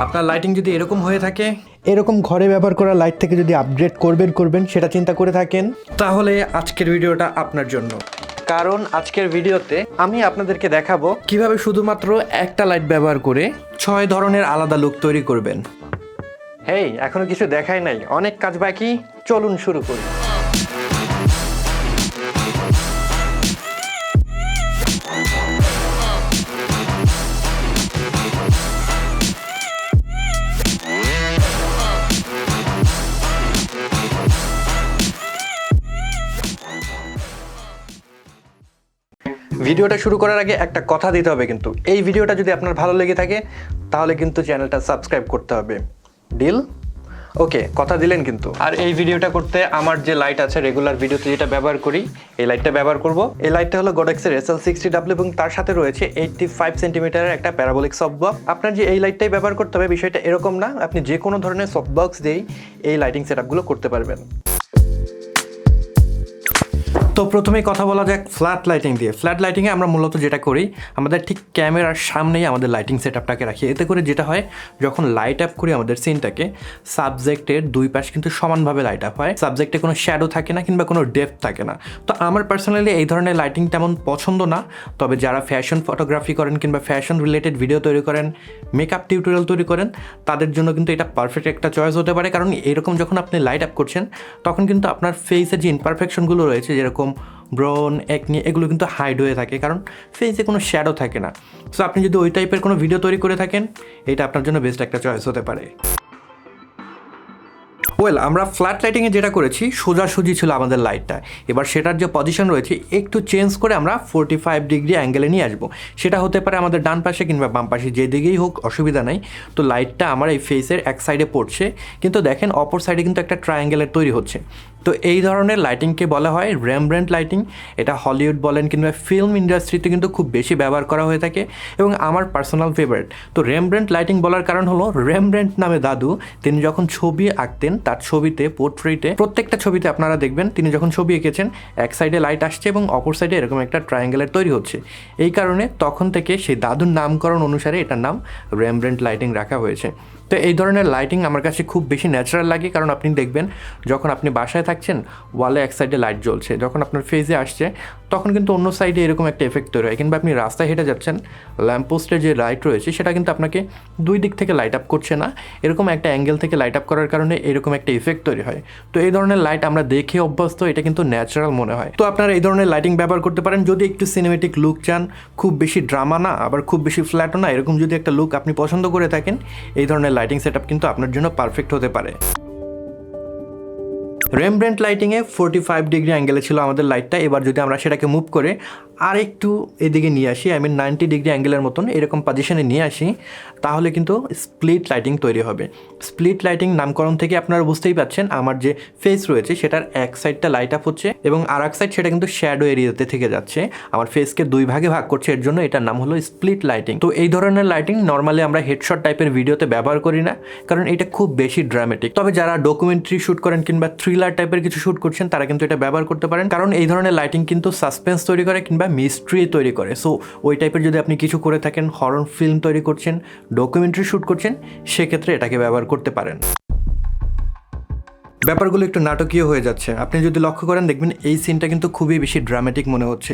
আপনার লাইটিং যদি এরকম হয়ে থাকে, এরকম ঘরে ব্যবহার করা লাইট থেকে যদি আপগ্রেড করবেন সেটা চিন্তা করে থাকেন, তাহলে আজকের ভিডিওটা আপনার জন্য। কারণ আজকের ভিডিওতে আমি আপনাদেরকে দেখাবো কিভাবে শুধুমাত্র একটা লাইট ব্যবহার করে 6 ধরনের আলাদা লুক তৈরি করবেন। হেই, এখনো কিছু দেখাই নাই, অনেক কাজ বাকি, চলুন শুরু করি। ভিডিওটা শুরু করার আগে একটা কথা দিতে হবে, কিন্তু এই ভিডিওটা যদি আপনার ভালো লেগে থাকে তাহলে কিন্তু চ্যানেলটা সাবস্ক্রাইব করতে হবে। ডিল? ওকে, কথা দিলেন কিন্তু। আর এই ভিডিওটা করতে আমার যে লাইট আছে, রেগুলার ভিডিওতে যেটা ব্যবহার করি, এই লাইটটা ব্যবহার করব। এই লাইটটা হলো গোডেক্সের SL60W এবং তার সাথে রয়েছে 85 সেন্টিমিটারের একটা প্যারাবোলিক সফট বক্স। আপনার যে এই লাইটটাই ব্যবহার করতে হবে বিষয়টা এরকম না, আপনি যে কোনো ধরনের সফট বক্স দিয়েই এই লাইটিং সেটআপগুলো করতে পারবেন। তো প্রথমেই কথা বলা যাক ফ্ল্যাট লাইটিং দিয়ে। ফ্ল্যাট লাইটিংয়ে আমরা মূলত যেটা করি, আমাদের ঠিক ক্যামেরার সামনেই আমাদের লাইটিং সেটআপটাকে রাখি। এতে করে যেটা হয়, যখন লাইট আপ করি আমাদের সিনটাকে, সাবজেক্টের দুই পাশ কিন্তু সমানভাবে লাইট আপ হয়, সাবজেক্টে কোনো শ্যাডো থাকে না কিংবা কোনো ডেপথ থাকে না। তো আমার পার্সোনালি এই ধরনের লাইটিং তেমন পছন্দ না, তবে যারা ফ্যাশন ফটোগ্রাফি করেন কিংবা ফ্যাশন রিলেটেড ভিডিও তৈরি করেন, মেকআপ টিউটোরিয়াল তৈরি করেন, তাদের জন্য কিন্তু এটা পারফেক্ট একটা চয়েস হতে পারে। কারণ এরকম যখন আপনি লাইট আপ করছেন, তখন কিন্তু আপনার ফেসের যে ইমপারফেকশনগুলো রয়েছে, যেরকম ব্রন, একনি, এগুলো কিন্তু হাইড হয়ে থাকে, কারণ ফেসে কোনো শ্যাডো থাকে না। সো আপনি যদি ওই টাইপের কোনো ভিডিও তৈরি করে থাকেন, এটা আপনার জন্য বেস্ট একটা চয়েস হতে পারে। আমরা ফ্ল্যাট লাইটিংয়ে যেটা করেছি, সোজাসুজি ছিল আমাদের লাইটটা। এবার সেটার যে পজিশন রয়েছে একটু চেঞ্জ করে আমরা 45 ডিগ্রি অ্যাঙ্গেলে নিয়ে আসবো। সেটা হতে পারে আমাদের ডান পাশে কিংবা বাম পাশে, যেদিকেই হোক অসুবিধা নাই। তো লাইটটা আমার এই ফেসের এক সাইডে পড়ছে, কিন্তু দেখেন অপর সাইডে কিন্তু একটা ট্রায়াঙ্গেলের তৈরি হচ্ছে। তো এই ধরনের লাইটিংকে বলা হয় রেমব্র্যান্ট লাইটিং। এটা হলিউড বলেন কিংবা ফিল্ম ইন্ডাস্ট্রিতে কিন্তু খুব বেশি ব্যবহার করা হয়ে থাকে এবং আমার পার্সোনাল ফেভারিট। তো রেমব্র্যান্ট লাইটিং বলার কারণ হলো, রেমব্র্যান্ট নামে দাদু, তিনি যখন ছবি আঁকতেন, তার ছবিতে, পোর্ট্রেটে, প্রত্যেকটা ছবিতে আপনারা দেখবেন তিনি যখন ছবি এঁকেছেন, এক সাইডে লাইট আসছে এবং অপর সাইডে এরকম একটা ট্রায়াঙ্গেলের তৈরি হচ্ছে। এই কারণে তখন থেকে সেই দাদুর নামকরণ অনুসারে এটার নাম রেমব্র্যান্ট লাইটিং রাখা হয়েছে। তো এই ধরনের লাইটিং আমার কাছে খুব বেশি ন্যাচারাল লাগে, কারণ আপনি দেখবেন যখন আপনি বাসায় থাকছেন, ওয়ালে এক সাইডে লাইট জ্বলছে, যখন আপনার ফেসে আসছে তখন কিন্তু অন্য সাইডে এরকম একটা এফেক্ট তৈরি হয়। কিংবা আপনি রাস্তায় হেঁটে যাচ্ছেন, ল্যাম্পপোস্টের যে লাইট রয়েছে সেটা কিন্তু আপনাকে দুই দিক থেকে লাইট আপ করছে না, এরকম একটা অ্যাঙ্গেল থেকে লাইট আপ করার কারণে এরকম একটা ইফেক্ট তৈরি হয়। তো এই ধরনের লাইট আমরা দেখে অভ্যস্ত, এটা কিন্তু ন্যাচারাল মনে হয়। তো আপনারা এই ধরনের লাইটিং ব্যবহার করতে পারেন যদি একটু সিনেমেটিক লুক চান, খুব বেশি ড্রামা না, আবার খুব বেশি ফ্ল্যাটও না, এরকম যদি একটা লুক আপনি পছন্দ করে থাকেন, এই ধরনের লাইটিং সেটআপ কিন্তু আপনার জন্য পারফেক্ট হতে পারে। রেমব্র্যান্ট লাইটিংয়ে 45 ডিগ্রি অ্যাঙ্গেলে ছিল আমাদের লাইটটা। এবার যদি আমরা সেটাকে মুভ করে আর একটু এদিকে নিয়ে আসি, 90 ডিগ্রি অ্যাঙ্গেলের মতন এরকম পজিশনে নিয়ে আসি, তাহলে কিন্তু স্প্লিট লাইটিং তৈরি হবে। স্প্লিট লাইটিং নামকরণ থেকে আপনারা বুঝতেই পাচ্ছেন, আমার যে ফেস রয়েছে সেটার এক সাইডটা লাইট আপ হচ্ছে এবং আর এক সাইড সেটা কিন্তু শ্যাডো এরিয়াতে থেকে যাচ্ছে, আমার ফেসকে দুই ভাগে ভাগ করছে, এর জন্য এটার নাম হলো স্প্লিট লাইটিং। তো এই ধরনের লাইটিং নর্মালি আমরা হেডশট টাইপের ভিডিওতে ব্যবহার করি না, কারণ এটা খুব বেশি ড্রামেটিক। তবে যারা ডকুমেন্টারি শ্যুট করেন কিংবা থ্রিলার টাইপের কিছু শ্যুট করছেন, তারা কিন্তু এটা ব্যবহার করতে পারেন, কারণ এই ধরনের লাইটিং কিন্তু সাসপেন্স তৈরি করে কিংবা মিস্ট্রি তৈরি করে। সো ওই টাইপের যদি আপনি কিছু করে থাকেন, হরর ফিল্ম তৈরি করছেন, ডকুমেন্টারি শ্যুট করছেন, সেক্ষেত্রে এটাকে ব্যবহার করতে পারেন। ব্যাপারগুলো একটু নাটকীয় হয়ে যাচ্ছে, আপনি যদি লক্ষ্য করেন দেখবেন এই সিনটা কিন্তু খুবই বেশি ড্রামেটিক মনে হচ্ছে।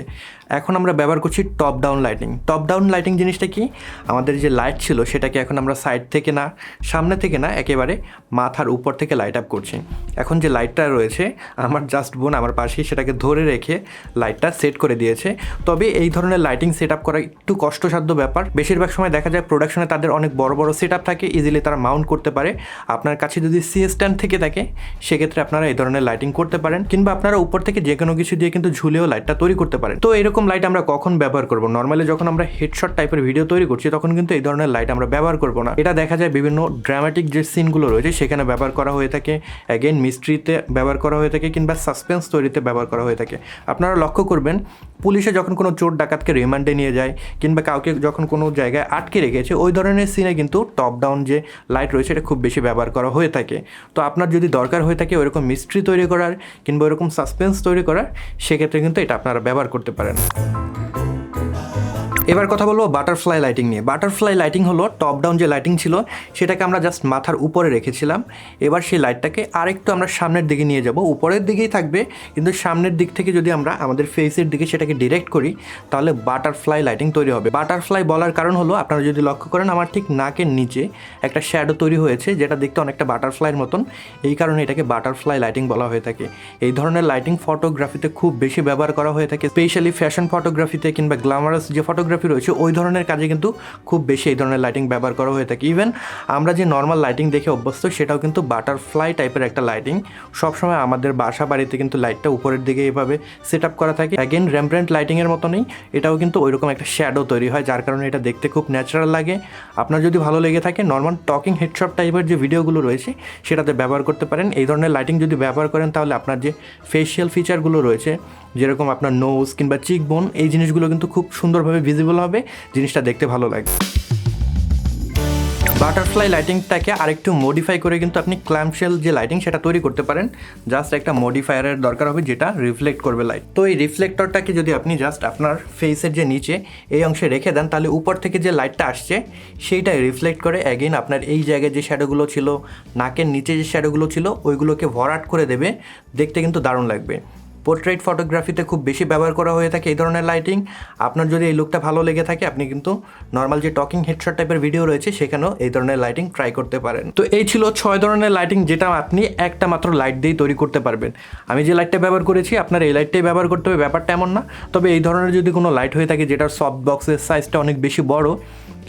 এখন আমরা ব্যবহার করছি top down lighting. Top down lighting জিনিসটা কি, আমাদের যে লাইট ছিল সেটাকে এখন আমরা সাইড থেকে না, সামনে থেকে না, একেবারে মাথার উপর থেকে লাইট আপ করছি। এখন যে লাইটটা রয়েছে, আমার জাস্ট বোন আমার পাশেই সেটাকে ধরে রেখে লাইটটা সেট করে দিয়েছে। তবে এই ধরনের লাইটিং সেট আপ করা একটু কষ্টসাধ্য ব্যাপার। বেশিরভাগ সময় দেখা যায় প্রোডাকশনে তাদের অনেক বড় বড় সেট আপ থাকে, ইজিলি তারা মাউন্ট করতে পারে। আপনার কাছে যদি সিএস স্ট্যান্ড থেকে থাকে, সেক্ষেত্রে আপনারা এই ধরনের লাইটিং করতে পারেন, কিংবা আপনারা উপর থেকে যে কোনো কিছু দিয়ে কিন্তু ঝুলেও লাইটটা তৈরি করতে পারেন। তো এরকম লাইট আমরা কখন ব্যবহার করব? নর্মালি যখন আমরা হেডশট টাইপের ভিডিও তৈরি করছি, তখন কিন্তু এই ধরনের লাইট আমরা ব্যবহার করব না। এটা দেখা যায় বিভিন্ন ড্রামাটিক যে সিনগুলো রয়েছে সেখানে ব্যবহার করা হয়ে থাকে, অ্যাগেন মিস্ট্রিতে ব্যবহার করা হয়ে থাকে, কিংবা সাসপেন্স তৈরিতে ব্যবহার করা হয়ে থাকে। আপনারা লক্ষ্য করবেন, পুলিশে যখন কোনো চোর ডাকাতকে রিমান্ডে নিয়ে যায় কিংবা কাউকে যখন কোনো জায়গায় আটকে রেখেছে, ওই ধরনের সিনে কিন্তু টপ ডাউন যে লাইট রয়েছে এটা খুব বেশি ব্যবহার করা হয়ে থাকে। তো আপনার যদি দরকার হয়ে থাকে ওইরকম মিস্ট্রি তৈরি করার কিংবা ওইরকম সাসপেন্স তৈরি করার, সেক্ষেত্রে কিন্তু এটা আপনারা ব্যবহার করতে পারেন। এবার কথা বলবো বাটারফ্লাই লাইটিং নিয়ে। বাটারফ্লাই লাইটিং হলো টপ ডাউন যে লাইটিং ছিল সেটাকে আমরা জাস্ট মাথার উপরে রেখেছিলাম। এবার সেই লাইটটাকে আরেকটু আমরা সামনের দিকে নিয়ে যাব, উপরের দিকেই থাকবে কিন্তু সামনের দিক থেকে যদি আমরা আমাদের ফেসের দিকে সেটাকে ডিরেক্ট করি তাহলে বাটারফ্লাই লাইটিং তৈরি হবে। বাটারফ্লাই বলার কারণ হলো আপনারা যদি লক্ষ্য করেন আমার ঠিক নাকের নিচে একটা শ্যাডো তৈরি হয়েছে যেটা দেখতে অনেকটা বাটারফ্লাইয়ের মতন, এই কারণে এটাকে বাটারফ্লাই লাইটিং বলা হয়ে থাকে। এই ধরনের লাইটিং ফটোগ্রাফিতে খুব বেশি ব্যবহার করা হয়ে থাকে, স্পেশালি ফ্যাশন ফটোগ্রাফিতে কিংবা গ্ল্যামারাস যে ফটোগ্রাফি রয়েছে ওই ধরনের কাজে কিন্তু খুব বেশি এই ধরনের লাইটিং ব্যবহার করা হয়ে থাকে। ইভেন আমরা যে নর্মাল লাইটিং দেখে অভ্যস্ত সেটাও কিন্তু বাটারফ্লাই টাইপের একটা লাইটিং। সবসময় আমাদের বাসা বাড়িতে কিন্তু লাইটটা উপরের দিকে এভাবে সেট আপ করা থাকে। অ্যাগেন রেমব্র্যান্ট লাইটিংয়ের মতনই এটাও কিন্তু ওইরকম একটা শ্যাডো তৈরি হয় যার কারণে এটা দেখতে খুব ন্যাচারাল লাগে। আপনার যদি ভালো লেগে থাকে নর্মাল টকিং হেডশট টাইপের যে ভিডিওগুলো রয়েছে সেটাতে ব্যবহার করতে পারেন। এই ধরনের লাইটিং যদি ব্যবহার করেন তাহলে আপনার যে ফেশিয়াল ফিচারগুলো রয়েছে যেরকম আপনার নোজ কিংবা চিকবোন এই জিনিসগুলো কিন্তু খুব সুন্দরভাবে ভিজিবল হবে, জিনিসটা দেখতে ভালো লাগে। বাটারফ্লাই লাইটিংটাকে আরেকটু মডিফাই করে কিন্তু আপনি ক্ল্যামশেল যে লাইটিং সেটা তৈরি করতে পারেন। জাস্ট একটা মডিফায়ারের দরকার হবে যেটা রিফ্লেক্ট করবে লাইট। তো এই রিফ্লেক্টরটাকে যদি আপনি জাস্ট আপনার ফেসের যে নিচে এই অংশে রেখে দেন তাহলে উপর থেকে যে লাইটটা আসছে সেইটাই রিফ্লেক্ট করে অ্যাগেন আপনার এই জায়গায় যে শ্যাডোগুলো ছিল, নাকের নিচে যে শ্যাডোগুলো ছিল ওইগুলোকে ভরাট করে দেবে, দেখতে কিন্তু দারুণ লাগবে। পোর্ট্রেট ফটোগ্রাফিতে খুব বেশি ব্যবহার করা হয়ে থাকে এই ধরনের লাইটিং। আপনার যদি এই লুকটা ভালো লেগে থাকে আপনি কিন্তু নর্মাল যে টকিং হেডশট টাইপের ভিডিও রয়েছে সেখানেও এই ধরনের লাইটিং ট্রাই করতে পারেন। তো এই ছিল 6 ধরনের লাইটিং যেটা আপনি একটা মাত্র লাইট দিয়েই তৈরি করতে পারবেন। আমি যে লাইটটা ব্যবহার করেছি আপনার এই লাইটটাই ব্যবহার করতে হবে ব্যাপারটা এমন না, তবে এই ধরনের যদি কোনো লাইট হয়ে থাকে যেটার সফট বক্সের সাইজটা অনেক বেশি বড়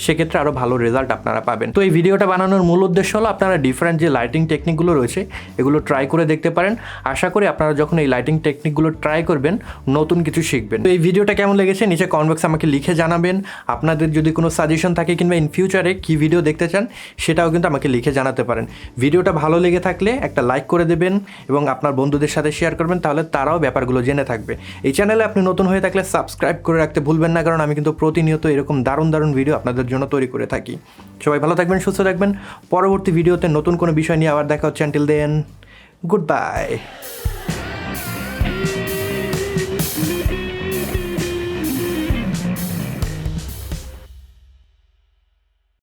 সেক্ষেত্রে আরও ভালো রেজাল্ট আপনারা পাবেন। তো এই ভিডিওটা বানানোর মূল উদ্দেশ্য হলো আপনারা ডিফারেন্ট যে লাইটিং টেকনিকগুলো রয়েছে এগুলো ট্রাই করে দেখতে পারেন। আশা করি আপনারা যখন এই লাইটিং টেকনিকগুলো ট্রাই করবেন নতুন কিছু শিখবেন। তো এই ভিডিওটা কেমন লেগেছে নিচে কমেন্ট বক্সে আমাকে লিখে জানাবেন। আপনাদের যদি কোনো সাজেশন থাকে কিংবা ইন ফিউচারে কী ভিডিও দেখতে চান সেটাও কিন্তু আমাকে লিখে জানাতে পারেন। ভিডিওটা ভালো লেগে থাকলে একটা লাইক করে দেবেন এবং আপনার বন্ধুদের সাথে শেয়ার করবেন, তাহলে তারাও ব্যাপারগুলো জেনে থাকবে। এই চ্যানেলে আপনি নতুন হয়ে থাকলে সাবস্ক্রাইব করে রাখতে ভুলবেন না, কারণ আমি কিন্তু প্রতিনিয়ত এরকম দারুণ দারুণ ভিডিও আপনাদের জন্য তৈরি করে থাকি। সবাই ভালো থাকবেন, সুস্থ থাকবেন। পরবর্তী ভিডিওতে নতুন কোনো বিষয় নিয়ে আবার দেখা হচ্ছে। Until then, good by.